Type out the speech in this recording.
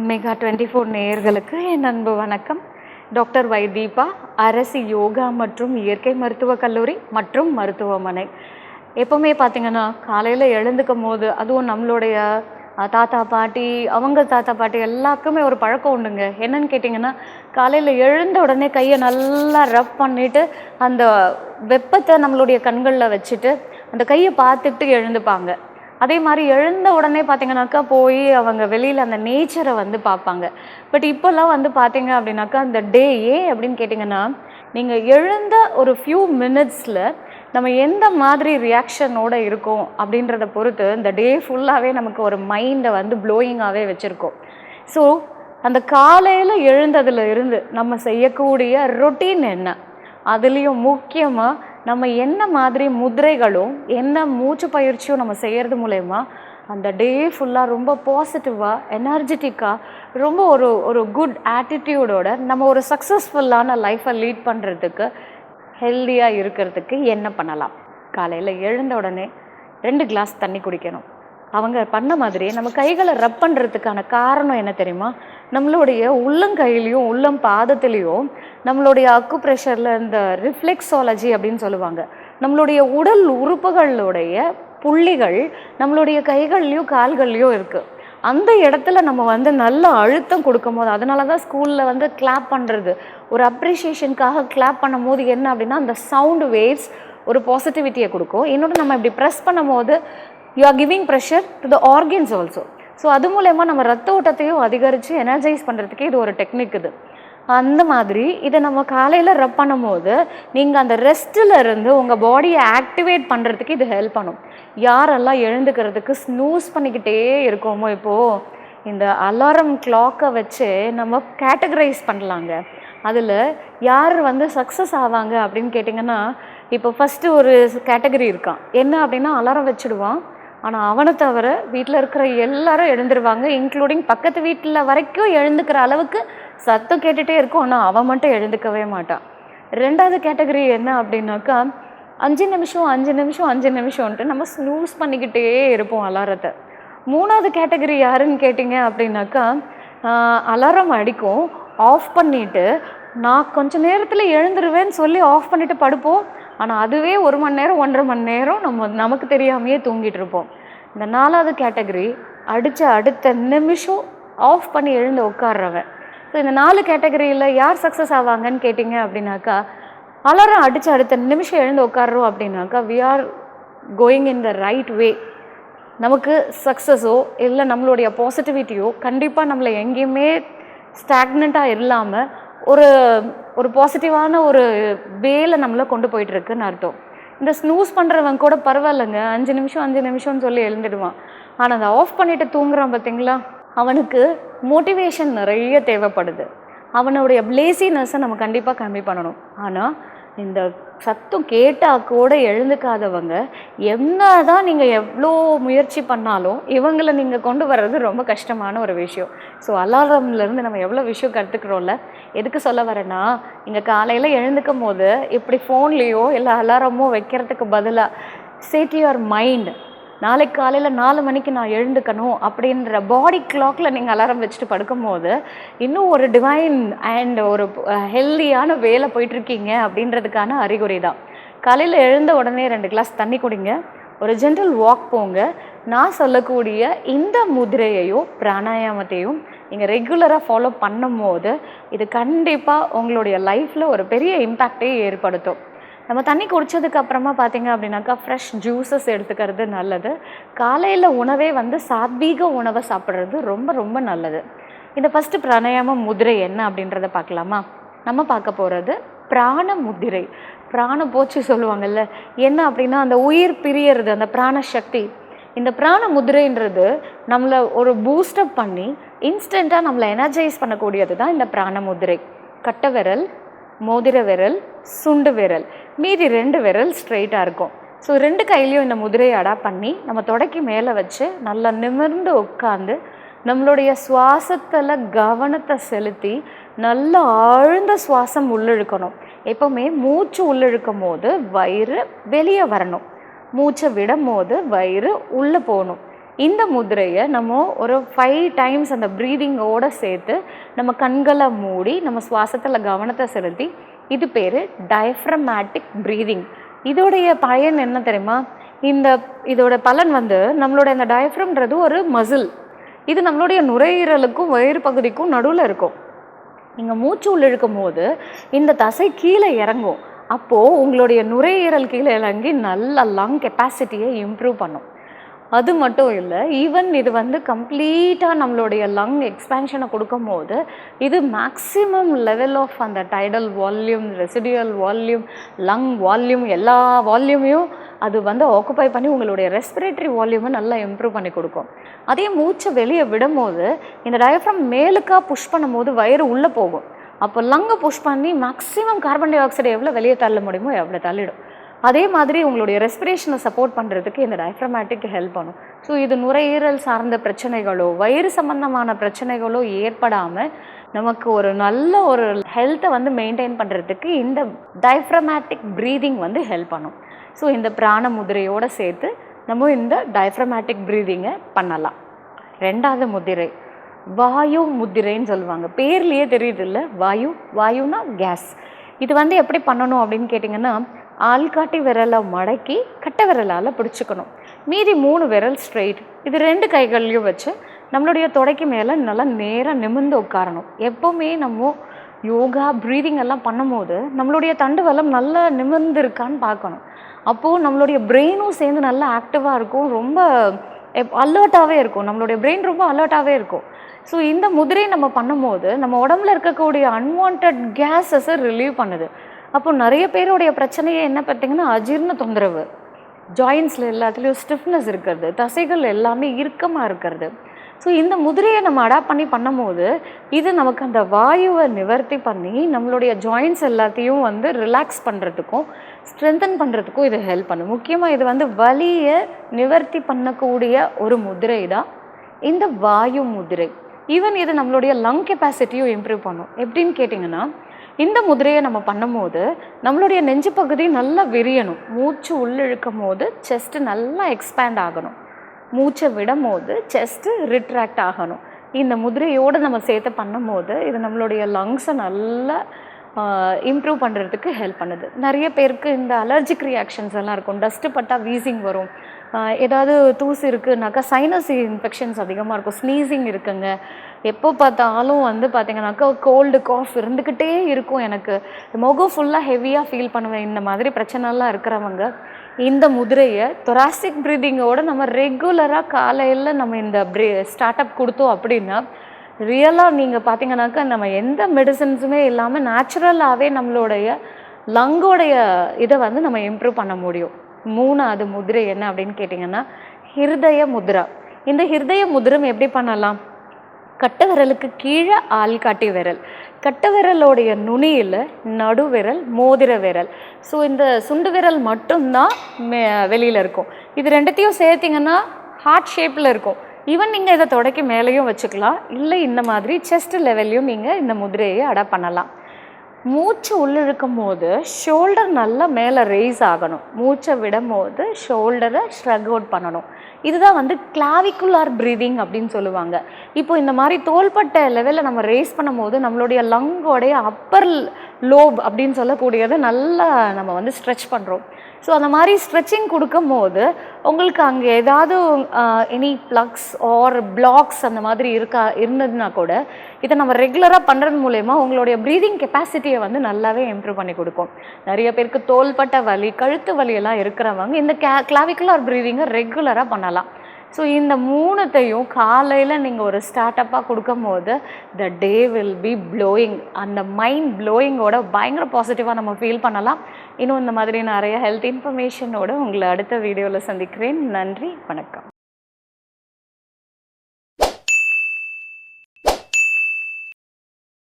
Mega 24 நேயர்களுக்கு என் அன்பு வணக்கம். டாக்டர் வை தீபா, அரசு யோகா மற்றும் இயற்கை மருத்துவக் கல்லூரி மற்றும் மருத்துவமனை. எப்போவுமே பார்த்திங்கன்னா காலையில் எழுந்துக்கும் போது, அதுவும் நம்மளுடைய தாத்தா பாட்டி, அவங்க தாத்தா பாட்டி எல்லாருக்குமே ஒரு பழக்கம் உண்டுங்க. என்னன்னு கேட்டிங்கன்னா, காலையில் எழுந்த உடனே கையை நல்லா ரப் பண்ணிவிட்டு அந்த வெப்பத்தை நம்மளுடைய கண்களில் வச்சுட்டு அந்த கையை பார்த்துட்டு எழுந்துப்பாங்க. அதே மாதிரி எழுந்த உடனே பார்த்திங்கனாக்கா போய் அவங்க வெளியில் அந்த நேச்சரை வந்து பார்ப்பாங்க. பட் இப்போல்லாம் வந்து பார்த்திங்க அப்படின்னாக்கா அந்த டே ஏன் அப்படின்னு கேட்டிங்கன்னா, நீங்கள் எழுந்த ஒரு ஃபியூ மினிட்ஸில் நம்ம எந்த மாதிரி ரியாக்ஷனோடு இருக்கோம் அப்படின்றத பொறுத்து இந்த டே ஃபுல்லாகவே நமக்கு ஒரு மைண்டை வந்து ப்ளோயிங்காகவே வச்சுருக்கோம். ஸோ அந்த காலையில் எழுந்ததில் இருந்து நம்ம செய்யக்கூடிய ரொட்டீன் என்ன, அதுலேயும் முக்கியமாக நம்ம என்ன மாதிரி முதிரைகளும் என்ன மூச்சு பயிற்சியும் நம்ம செய்கிறது மூலயமா அந்த டே ஃபுல்லாக ரொம்ப பாசிட்டிவாக எனர்ஜெட்டிக்காக ரொம்ப ஒரு ஒரு குட் ஆட்டிடியூடோட நம்ம ஒரு சக்ஸஸ்ஃபுல்லான லைஃப்பை லீட் பண்ணுறதுக்கு ஹெல்த்தியாக இருக்கிறதுக்கு என்ன பண்ணலாம்? காலையில் எழுந்த உடனே 2 கிளாஸ் தண்ணி குடிக்கணும். அவங்க பண்ண மாதிரி நம்ம கைகளை ரப் பண்ணுறதுக்கான காரணம் என்ன தெரியுமா? நம்மளுடைய உள்ளங்கையிலையும் உள்ளம் பாதத்துலேயும் நம்மளுடைய அக்கு ப்ரெஷரில் இந்த ரிஃப்ளெக்ஸாலஜி அப்படின்னு சொல்லுவாங்க, நம்மளுடைய உடல் உறுப்புகளுடைய புள்ளிகள் நம்மளுடைய கைகள்லையும் கால்கள்லையும் இருக்குது. அந்த இடத்துல நம்ம வந்து நல்ல அழுத்தம் கொடுக்கும் போது, அதனால தான் ஸ்கூலில் வந்து கிளாப் பண்ணுறது, ஒரு அப்ரிஷியேஷனுக்காக கிளாப் பண்ணும் போது என்ன அப்படின்னா அந்த சவுண்டு வேவ்ஸ் ஒரு பாசிட்டிவிட்டியை கொடுக்கும். இன்னொன்று நம்ம இப்படி ப்ரெஸ் பண்ணும் போது you are giving pressure to the organs also. So அது மூலயமா நம்ம ரத்த ஓட்டத்தையும் அதிகரித்து எனர்ஜைஸ் பண்ணுறதுக்கு இது ஒரு டெக்னிக். இது அந்த மாதிரி இதை நம்ம காலையில் ரப் பண்ணும் போது நீங்கள் அந்த ரெஸ்ட்டில் இருந்து உங்கள் பாடியை ஆக்டிவேட் பண்ணுறதுக்கு இது ஹெல்ப் பண்ணும். யாரெல்லாம் எழுந்துக்கிறதுக்கு ஸ்னூஸ் பண்ணிக்கிட்டே இருக்கோமோ, இப்போது இந்த அலாரம் கிளாக்கை வச்சு நம்ம கேட்டகரைஸ் பண்ணலாங்க. அதில் யார் வந்து சக்ஸஸ் ஆவாங்க அப்படின்னு கேட்டிங்கன்னா, இப்போ ஃபஸ்ட்டு ஒரு கேட்டகரி இருக்கான். என்ன அப்படின்னா, அலாரம் வச்சுடுவான், ஆனால் அவனை தவிர வீட்டில் இருக்கிற எல்லாரும் எழுந்துருவாங்க, இன்க்ளூடிங் பக்கத்து வீட்டில் வரைக்கும் எழுந்துக்கிற அளவுக்கு சத்தம் கேட்டுகிட்டே இருக்கும், ஆனால் அவன் மட்டும் எழுந்துக்கவே மாட்டான். 2வது கேட்டகரி என்ன அப்படின்னாக்கா, 5 நிமிஷம் 5 நிமிஷம் 5 நிமிஷம்ன்ட்டு நம்ம ஸ்னூஸ் பண்ணிக்கிட்டே இருப்போம் அலாரத்தை. 3வது கேட்டகரி யாருன்னு கேட்டிங்க அப்படின்னாக்கா, அலாரம் அடிக்கும், ஆஃப் பண்ணிவிட்டு நான் கொஞ்சம் நேரத்தில் எழுந்துருவேன்னு சொல்லி ஆஃப் பண்ணிவிட்டு படுப்போம், ஆனால் அதுவே 1 மணி நேரம் 1.5 மணி நேரம் நமக்கு தெரியாமையே தூங்கிட்டு இருப்போம். இந்த 4வது கேட்டகரி அடித்த அடுத்த நிமிஷம் ஆஃப் பண்ணி எழுந்து உட்கார்றவன். ஸோ இந்த 4 கேட்டகரியில் யார் சக்ஸஸ் ஆவாங்கன்னு கேட்டிங்க அப்படின்னாக்கா, அலாரம் அடித்த அடுத்த நிமிஷம் எழுந்து உட்கார்றோம் அப்படின்னாக்கா we are going in the right way. நமக்கு சக்ஸஸோ இல்லை நம்மளுடைய பாசிட்டிவிட்டியோ கண்டிப்பாக நம்மளை எங்கேயுமே ஸ்டாக்னண்ட்டாக இல்லாமல் ஒரு ஒரு பாசிட்டிவான ஒரு வேலை நம்மளை கொண்டு போயிட்டுருக்குன்னு அர்த்தம். இந்த ஸ்னூஸ் பண்ணுறவன் கூட பரவாயில்லைங்க, 5 நிமிஷம் 5 நிமிஷம்னு சொல்லி எழுந்துடுவான். ஆனால் அதை ஆஃப் பண்ணிவிட்டு தூங்குறான் பார்த்திங்களா, அவனுக்கு மோட்டிவேஷன் நிறைய தேவைப்படுது. அவனுடைய லேசினஸை நம்ம கண்டிப்பாக கம்மி பண்ணணும். ஆனால் இந்த சத்தம் கேட்டால் கூட எழுந்துக்காதவங்க என்ன தான் நீங்கள் எவ்வளோ முயற்சி பண்ணாலும் இவங்களை நீங்கள் கொண்டு வர்றது ரொம்ப கஷ்டமான ஒரு விஷயம். ஸோ அலாரம்லேருந்து நம்ம எவ்வளோ விஷயம் கற்றுக்குறோம்ல. எதுக்கு சொல்ல வரேன்னா, இங்கே காலையில் எழுந்துக்கும் போது இப்படி ஃபோன்லேயோ இல்லை அலாரமோ வைக்கிறதுக்கு பதிலாக சேட் யுவர் மைண்ட், நாளைக்கு காலையில் 4 மணிக்கு நான் எழுந்துக்கணும் அப்படின்ற பாடி கிளாக்கில் நீங்கள் அலாரம் வச்சுட்டு படுக்கும்போது இன்னும் ஒரு டிவைன் அண்ட் ஒரு ஹெல்தியான வேலை போயிட்டுருக்கீங்க அப்படின்றதுக்கான அறிகுறி தான். காலையில் எழுந்த உடனே 2 கிளாஸ் தண்ணி குடிங்க, ஒரு ஜென்ரல் வாக் போங்க. நான் சொல்லக்கூடிய இந்த முதிரையையும் பிராணாயாமத்தையும் நீங்கள் ரெகுலராக ஃபாலோ பண்ணும் போது இது கண்டிப்பாக உங்களுடைய லைஃப்பில் ஒரு பெரிய இம்பேக்டை ஏற்படுத்தும். நம்ம தண்ணி குடித்ததுக்கு அப்புறமா பார்த்திங்க அப்படின்னாக்கா ஃப்ரெஷ் ஜூஸஸ் எடுத்துக்கிறது நல்லது. காலையில் உணவே வந்து சாத்வீக உணவை சாப்பிட்றது ரொம்ப ரொம்ப நல்லது. இந்த ஃபஸ்ட்டு பிராணாயாம முதிரை என்ன அப்படின்றத பார்க்கலாமா? நம்ம பார்க்க போகிறது பிராண முதிரை. பிராண போச்சு சொல்லுவாங்கள்ல, என்ன அப்படின்னா அந்த உயிர் பிரியறது, அந்த பிராண சக்தி. இந்த பிராண முதிரைன்றது நம்மளை ஒரு பூஸ்டப் பண்ணி இன்ஸ்டண்ட்டாக நம்மளை எனர்ஜைஸ் பண்ணக்கூடியது தான் இந்த பிராண முதிரை. கட்டை விரல், மோதிர விரல், சுண்டு விரல், மீதி 2 விரல் ஸ்ட்ரெயிட்டாக இருக்கும். ஸோ 2 கையிலையும் இந்த முதிரையை அடாப்ட் பண்ணி நம்ம தொடக்கி மேலே வச்சு நல்லா நிமிர்ந்து உட்காந்து நம்மளுடைய சுவாசத்தில் கவனத்தை செலுத்தி நல்ல ஆழ்ந்த சுவாசம் உள்ளிழுக்கணும். எப்போவுமே மூச்சு உள்ளிழுக்கும் போது வயிறு வெளியே வரணும், மூச்சை விடும் போது வயிறு உள்ளே போகணும். இந்த முதிரையை நம்ம ஒரு 5 டைம்ஸ் அந்த ப்ரீதிங்கோடு சேர்த்து நம்ம கண்களை மூடி நம்ம சுவாசத்தில் கவனத்தை செலுத்தி, இது பேர் டயஃப்ரமேட்டிக் ப்ரீதிங். இதோடைய பயன் என்ன தெரியுமா? இதோட பலன் வந்து நம்மளோட இந்த டயஃப்ரம்ன்றது ஒரு மசில். இது நம்மளுடைய நுரையீரலுக்கும் வயிறு பகுதிக்கும் நடுவில் இருக்கும். நீங்கள் மூச்சு உள்ள இழுக்கும் போது இந்த தசை கீழே இறங்கும். அப்போது உங்களுடைய நுரையீரல் கீழே இறங்கி நல்ல லங் கெப்பாசிட்டியை இம்ப்ரூவ் பண்ணும். அது மட்டும் இல்லை, ஈவன் இது வந்து கம்ப்ளீட்டாக நம்மளுடைய லங் எக்ஸ்பேன்ஷனை கொடுக்கும் போது இது மேக்ஸிமம் லெவல் ஆஃப் அந்த tidal volume, residual volume, lung volume எல்லா வால்யூமையும் அது வந்து ஆக்குப்பை பண்ணி உங்களுடைய ரெஸ்பிரேட்டரி வால்யூமை நல்லா இம்ப்ரூவ் பண்ணி கொடுக்கும். அதே மூச்சை வெளியே விடும்போது இந்த டயஃப்ரம் மேலுக்காக புஷ் பண்ணும்போது வயிறு உள்ளே போகும். அப்போ லங்கை புஷ் பண்ணி மேக்ஸிமம் கார்பன் டை ஆக்சைடை எவ்வளோ வெளியே தள்ள முடியுமோ எவ்வளோ தள்ளிடும். அதே மாதிரி உங்களுடைய ரெஸ்பிரேஷனை சப்போர்ட் பண்ணுறதுக்கு இந்த டயஃப்ரமேட்டிக் ஹெல்ப் பண்ணும். ஸோ இது நுரையீரல் சார்ந்த பிரச்சனைகளோ வயிறு சம்பந்தமான பிரச்சனைகளோ ஏற்படாமல் நமக்கு ஒரு நல்ல ஒரு ஹெல்த்தை வந்து மெயின்டைன் பண்ணுறதுக்கு இந்த டயஃப்ரமேட்டிக் ப்ரீதிங் வந்து ஹெல்ப் பண்ணும். ஸோ இந்த பிராண முதிரையோடு சேர்த்து நம்ம இந்த டயஃப்ரமேட்டிக் ப்ரீதிங்கை பண்ணலாம். 2வது முதிரை வாயு முதிரைன்னு சொல்லுவாங்க. பேர்லேயே தெரியுது இல்லை, வாயுனா கேஸ். இது வந்து எப்படி பண்ணணும் அப்படின்னு கேட்டிங்கன்னா, ஆள்காட்டி விரலை மடக்கி கட்டை விரலால் பிடிச்சிக்கணும். மீதி 3 விரல் ஸ்ட்ரெயிட். இது 2 கைகள்லையும் வச்சு நம்மளுடைய தொடைக்கு மேலே நல்லா நேராக நிமிர்ந்து உட்காரணும். எப்போவுமே நம்ம யோகா ப்ரீதிங் எல்லாம் பண்ணும்போது நம்மளுடைய தண்டுவலம் நல்லா நிமிர்ந்து இருக்கான்னு பார்க்கணும். அப்போது நம்மளுடைய பிரெயினும் சேர்ந்து நல்லா ஆக்டிவாக இருக்கும், ரொம்ப அலர்ட்டாகவே இருக்கும். நம்மளுடைய பிரெயின் ரொம்ப அலர்ட்டாகவே இருக்கும். ஸோ இந்த முதிரையை நம்ம பண்ணும்போது நம்ம உடம்புல இருக்கக்கூடிய அன்வான்ட் கேஸஸை ரிலீவ் பண்ணுது. அப்போ நிறைய பேருடைய பிரச்சனையே என்ன பார்த்தீங்கன்னா, அஜீரண தொந்தரவு, ஜாயின்ஸில் எல்லாத்துலேயும் ஸ்டிஃப்னஸ் இருக்கிறது, தசைகள் எல்லாமே இறுக்கமாக இருக்கிறது. ஸோ இந்த முதிரையை நம்ம அடாப்ட் பண்ணி பண்ணும்போது இது நமக்கு அந்த வாயுவை நிவர்த்தி பண்ணி நம்மளுடைய ஜாயின்ஸ் எல்லாத்தையும் வந்து ரிலாக்ஸ் பண்ணுறதுக்கும் ஸ்ட்ரென்தன் பண்ணுறதுக்கும் இது ஹெல்ப் பண்ணும். முக்கியமாக இது வந்து வலியை நிவர்த்தி பண்ணக்கூடிய ஒரு முதிரை தான் இந்த வாயு முதிரை. ஈவன் இது நம்மளுடைய லங் கெப்பாசிட்டியும் இம்ப்ரூவ் பண்ணும். எப்படின்னு கேட்டிங்கன்னா, இந்த முதிரையை நம்ம பண்ணும்போது நம்மளுடைய நெஞ்சு பகுதி நல்லா விரியணும். மூச்சு உள்ளிழுக்கும் போது செஸ்ட்டு நல்லா எக்ஸ்பேண்ட் ஆகணும், மூச்சை விடும் போது செஸ்ட்டு ரிட்ராக்ட் ஆகணும். இந்த முதிரையோடு நம்ம சேர்த்து பண்ணும்போது இது நம்மளுடைய லங்ஸை நல்லா இம்ப்ரூவ் பண்ணுறதுக்கு ஹெல்ப் பண்ணுது. நிறைய பேருக்கு இந்த அலர்ஜிக் ரியாக்ஷன்ஸ் எல்லாம் இருக்கும். டஸ்ட்டு பட்டால் வீசிங் வரும், ஏதாவது தூசு இருக்குனாக்கா சைனஸ் இன்ஃபெக்ஷன்ஸ் அதிகமாக இருக்கும், ஸ்னீசிங் இருக்குங்க, எப்போ பார்த்தாலும் வந்து பார்த்திங்கனாக்கா கோல்டு காஃப் இருந்துக்கிட்டே இருக்கும், எனக்கு முகம் ஃபுல்லாக ஹெவியாக ஃபீல் பண்ணுவேன். இந்த மாதிரி பிரச்சனைலாம் இருக்கிறவங்க இந்த முதிரையை தொராசிக் ப்ரீதிங்கோடு நம்ம ரெகுலராக காலையில் நம்ம இந்த ஸ்டார்ட் அப் கொடுத்தோம் அப்படின்னா ரியலாக நீங்கள் பார்த்தீங்கன்னாக்கா நம்ம எந்த மெடிசன்ஸுமே இல்லாமல் நேச்சுரலாகவே நம்மளுடைய லங்கோடைய இதை வந்து நம்ம இம்ப்ரூவ் பண்ண முடியும். 3வது முதிரை என்ன அப்படின்னு கேட்டிங்கன்னா, ஹிருதய முத்ரா. இந்த ஹிருதய முதிரம் எப்படி பண்ணலாம்? கட்டை விரலுக்கு கீழே ஆள்காட்டி விரல், கட்டை விரலோடைய நுனியில் நடுவிரல், மோதிர விரல். ஸோ இந்த சுண்டு விரல் மட்டும்தான் வெளியில் இருக்கும். இது 2த்தையும் சேர்த்திங்கன்னா ஹார்ட் ஷேப்பில் இருக்கும். ஈவன் நீங்கள் இதை தொடக்கி மேலேயும் வச்சுக்கலாம், இல்லை இந்த மாதிரி செஸ்ட் லெவல்லையும் நீங்கள் இந்த முதிரையை அடாப்ட் பண்ணலாம். மூச்சு உள்ளிழுக்கும் போது ஷோல்டர் நல்லா மேலே ரெய்ஸ் ஆகணும், மூச்சை விடும் போது ஷோல்டரை ஷ்ரக் அவுட் பண்ணணும். இதுதான் வந்து கிளாவிகுலார் ப்ரீதிங் அப்படின்னு சொல்லுவாங்க. இப்போ இந்த மாதிரி தோள்பட்டை லெவலில் நம்ம ரேஸ் பண்ணும்போது நம்மளுடைய லங்கோடைய அப்பர் லோப் அப்படின்னு சொல்லக்கூடியதை நல்லா நம்ம வந்து ஸ்ட்ரெச் பண்ணுறோம். ஸோ அந்த மாதிரி ஸ்ட்ரெச்சிங் கொடுக்கும் போது உங்களுக்கு அங்கே ஏதாவது எனி ப்ளக்ஸ் ஆர் பிளாக்ஸ் அந்த மாதிரி இருந்ததுன்னா கூட இதை நம்ம ரெகுலராக பண்ணுறது மூலயமா உங்களுடைய ப்ரீதிங் கெப்பாசிட்டியை வந்து நல்லாவே இம்ப்ரூவ் பண்ணி கொடுக்கும். நிறைய பேருக்கு தோள்பட்ட வலி, கழுத்து வலியெல்லாம் இருக்கிறவங்க இந்த கிளாவிகுலார் ப்ரீதிங்கை ரெகுலராக பண்ணலாம். ஸோ இந்த 3த்தையும் காலையில் நீங்கள் ஒரு ஸ்டார்ட் அப்பாக கொடுக்கும் போது த டே வில் பி ப்ளோயிங். அந்த மைண்ட் ப்ளோயிங்கோட பயங்கர பாசிட்டிவாக நம்ம ஃபீல் பண்ணலாம். இன்னும் இந்த மாதிரி நிறைய ஹெல்த் இன்ஃபர்மேஷனோடு உங்களை அடுத்த வீடியோவில் சந்திக்கிறேன். நன்றி, வணக்கம்.